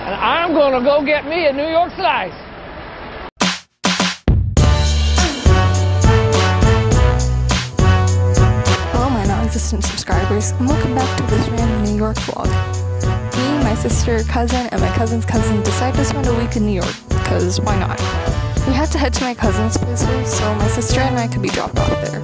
and I'm going to go get me a New York slice. Hello, my non-existent subscribers, and welcome back to this random New York vlog. Me, my sister, cousin, and my cousin's cousin decided to spend a week in New York, because why not? We had to head to my cousin's place first, so my sister and I could be dropped off there.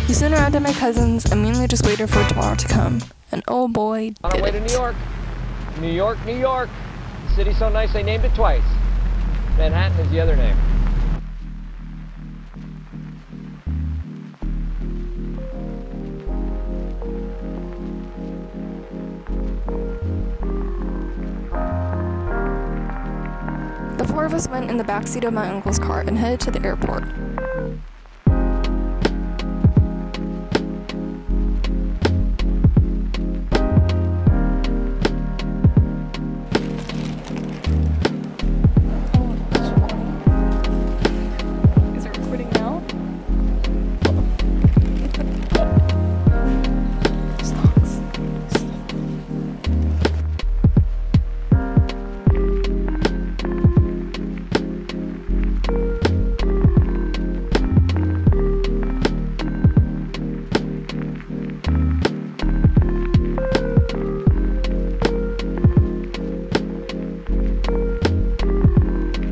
We soon arrived at my cousin's and mainly just waited for tomorrow to come. And oh boy, On our way to New York. New York, New York. The city's so nice they named it twice. Manhattan is the other name. The four of us went in the backseat of my uncle's car and headed to the airport. Is it recording now?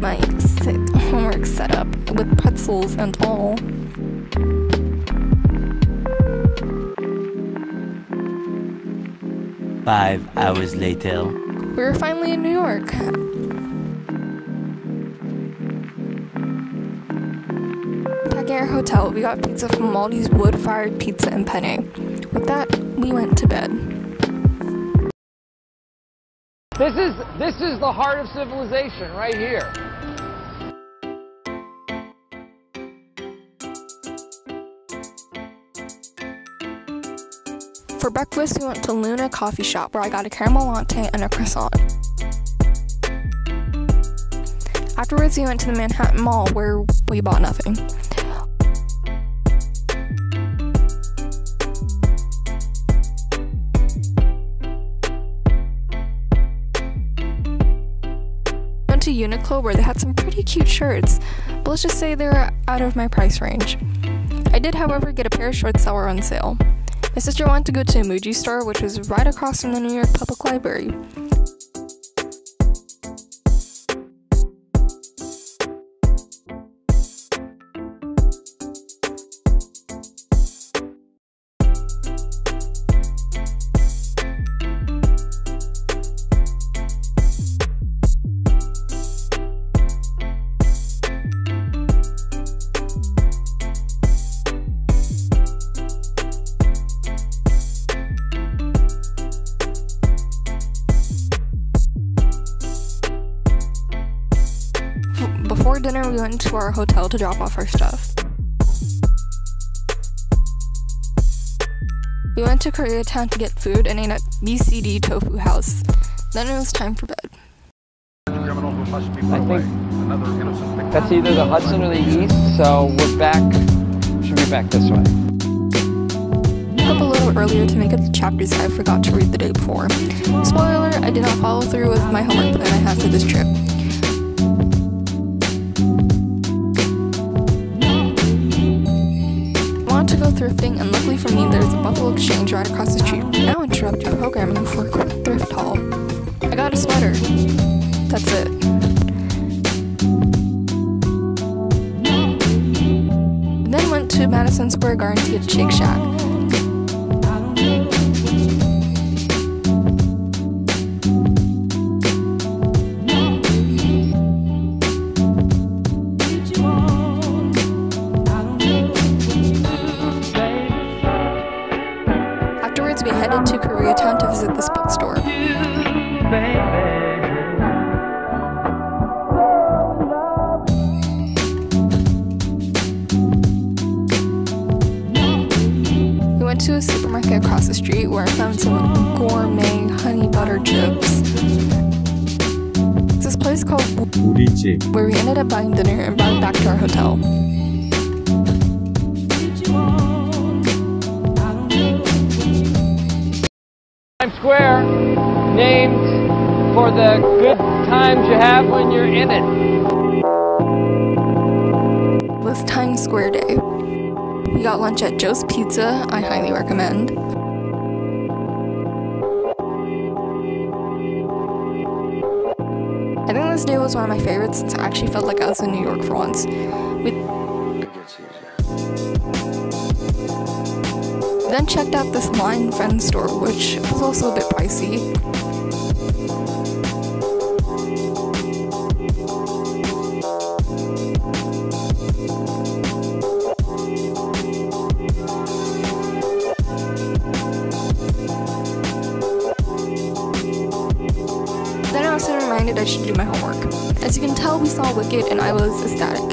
My sick homework setup with pretzels and all. Five hours later. We were finally in New York. Packing our hotel, we got pizza from Maldi's wood-fired pizza and penne. With that, we went to bed. This is the heart of civilization right here. For breakfast, we went to Luna Coffee Shop where I got a caramel latte and a croissant. Afterwards, we went to the Manhattan Mall where we bought nothing. Went to Uniqlo where they had some pretty cute shirts, but let's just say they were out of my price range. I did, however, get a pair of shorts that were on sale. My sister wanted to go to a Moosic store, which was right across from the New York Public Library. Before dinner, we went to our hotel to drop off our stuff. We went to Koreatown to get food and ate at BCD Tofu House. Then it was time for bed. I think that's either the Hudson or the East, so we're back. Should be back this way. I woke up a little earlier to make up the chapters I forgot to read the day before. Spoiler alert, I did not follow through with my homework plan I had for this trip. To go thrifting, and luckily for me, there's a Buffalo Exchange right across the street. Now interrupt your programming for a quick thrift haul. I got a sweater. That's it. Then went to Madison Square Garden to get a Shake Shack. headed to Koreatown to visit this bookstore. We went to a supermarket across the street where I found some gourmet honey butter chips. It's this place called where we ended up buying dinner and brought it back to our hotel. Times Square, named for the good times you have when you're in it. It was Times Square Day. We got lunch at Joe's Pizza, I highly recommend. I think this day was one of my favorites since I actually felt like I was in New York for once. We then checked out this Line Friends store, which was also a bit pricey. Then I was reminded I should do my homework. As you can tell, we saw Wicked and I was ecstatic.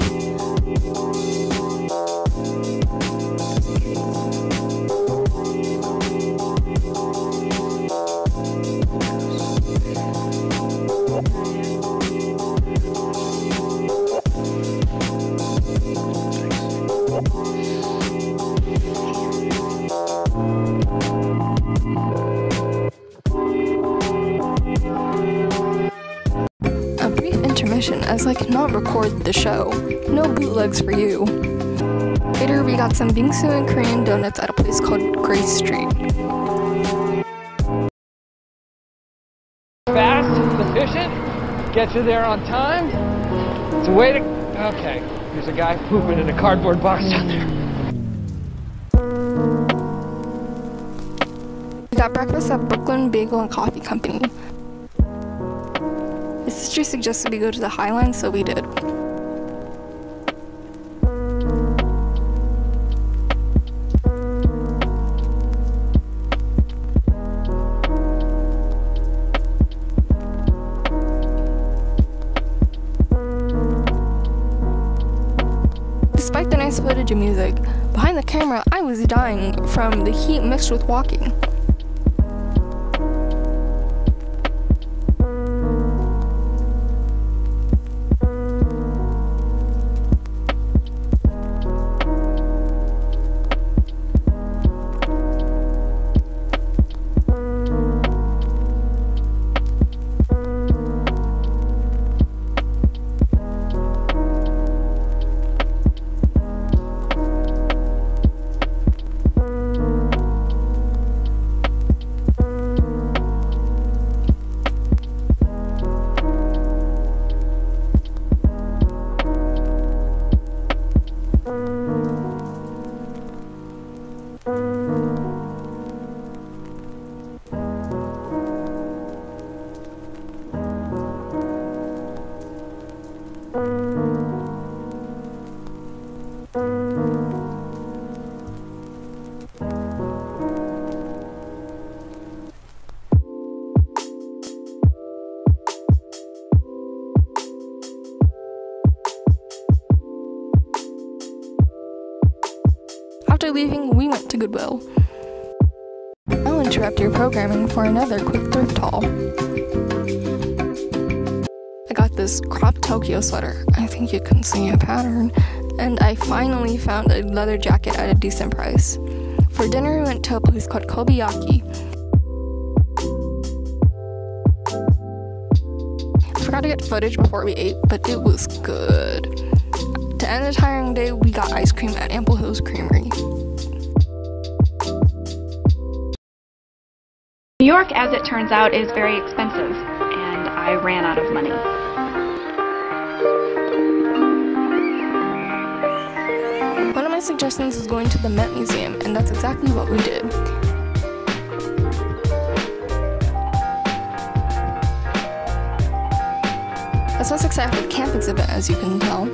As I cannot record the show. No bootlegs for you. Later, we got some bingsu and Korean donuts at a place called Grace Street. Fast, efficient, get you there on time. It's a way to... Okay, there's a guy pooping in a cardboard box out there. We got breakfast at Brooklyn Bagel and Coffee Company. My sister suggested we go to the High Line, so we did. Despite the nice footage and music, behind the camera I was dying from the heat mixed with walking. After leaving, we went to Goodwill. I'll interrupt your programming for another quick thrift haul. I got this cropped Tokyo sweater. I think you can see a pattern. And I finally found a leather jacket at a decent price. For dinner, we went to a place called Kobayaki. I forgot to get footage before we ate, but it was good. To end the tiring day, we got ice cream at Ample Hills Creamery. New York, as it turns out, is very expensive, and I ran out of money. One of my suggestions is going to the Met Museum, and that's exactly what we did. I was most excited for the camp exhibit, as you can tell.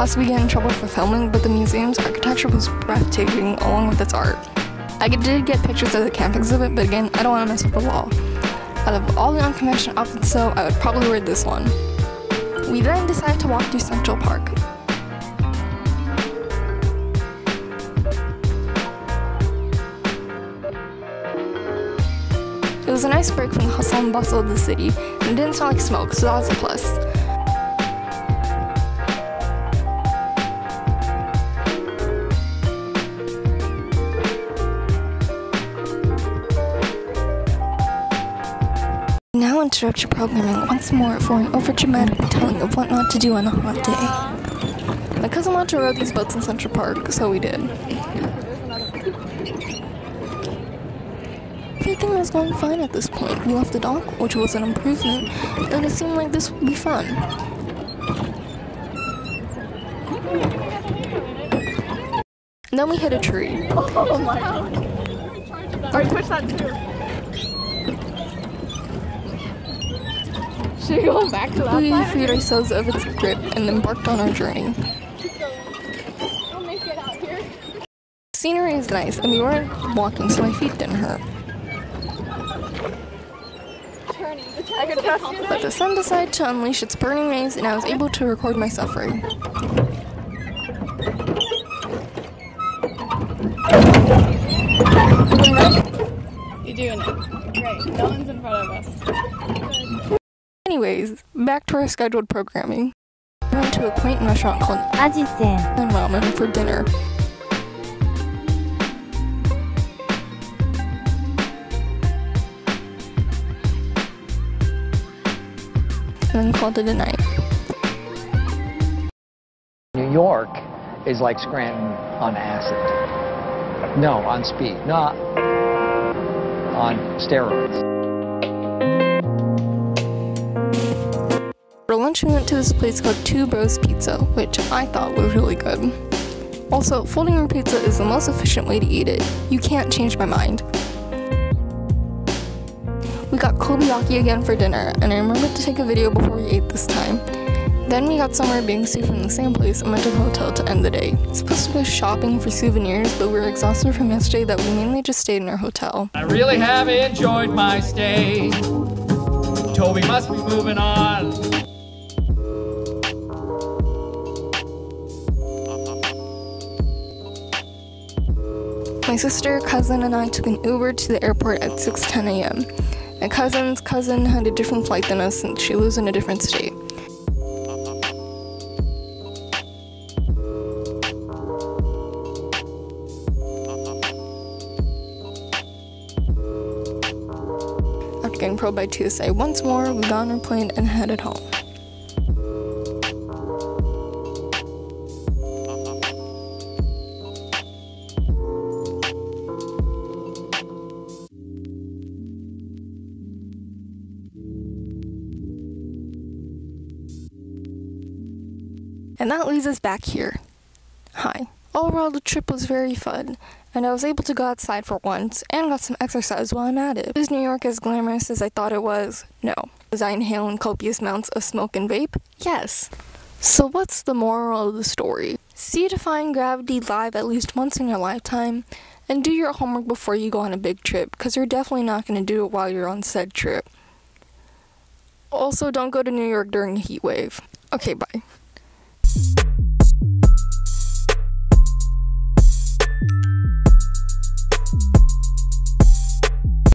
possibly get in trouble for filming, but the museum's architecture was breathtaking along with its art. I did get pictures of the camp exhibit, but again, I don't want to mess with the law. Out of all the unconventional outfits though, I would probably wear this one. We then decided to walk through Central Park. It was a nice break from the hustle and bustle of the city, and it didn't smell like smoke, so that was a plus. Now interrupt your programming once more for an overdramatic retelling of what not to do on a hot day. My cousin wanted to row these boats in Central Park, so we did. Everything was going fine at this point. We left the dock, which was an improvement, and it seemed like this would be fun. And then we hit a tree. Oh my god. Alright, push that too. Should we go back to that We side? freed ourselves of its grip and embarked on our journey. We'll make it out here. The scenery is nice, and we weren't walking, so my feet didn't hurt. I can trust you. But the sun decided to unleash its burning rays, and I was able to record my suffering. You're doing it. Great. No one's in front of us. Anyways, back to our scheduled programming. We went to a quaint restaurant called Ajisen. and Ramen for dinner. And then called it a night. New York is like Scranton on acid. No, on speed. Not on steroids. For lunch, we went to this place called Two Bros Pizza, which I thought was really good. Also, folding your pizza is the most efficient way to eat it. You can't change my mind. We got kobayaki again for dinner, and I remembered to take a video before we ate this time. Then we got summer bingsu from the same place and went to the hotel to end the day. Supposed to go shopping for souvenirs, but we were exhausted from yesterday that we mainly just stayed in our hotel. I really have enjoyed my stay. Toby must be moving on. My sister, cousin, and I took an Uber to the airport at 6:10 a.m. My cousin's cousin had a different flight than us since she lives in a different state. After getting probed by TSA once more, we got on our plane and headed home. And that leads us back here. Hi. Overall, the trip was very fun, and I was able to go outside for once and got some exercise while I'm at it. Is New York as glamorous as I thought it was? No. Was I inhaling copious amounts of smoke and vape? Yes. So what's the moral of the story? See Defying Gravity live at least once in your lifetime, and do your homework before you go on a big trip, because you're definitely not going to do it while you're on said trip. Also, don't go to New York during a heat wave. Okay, bye.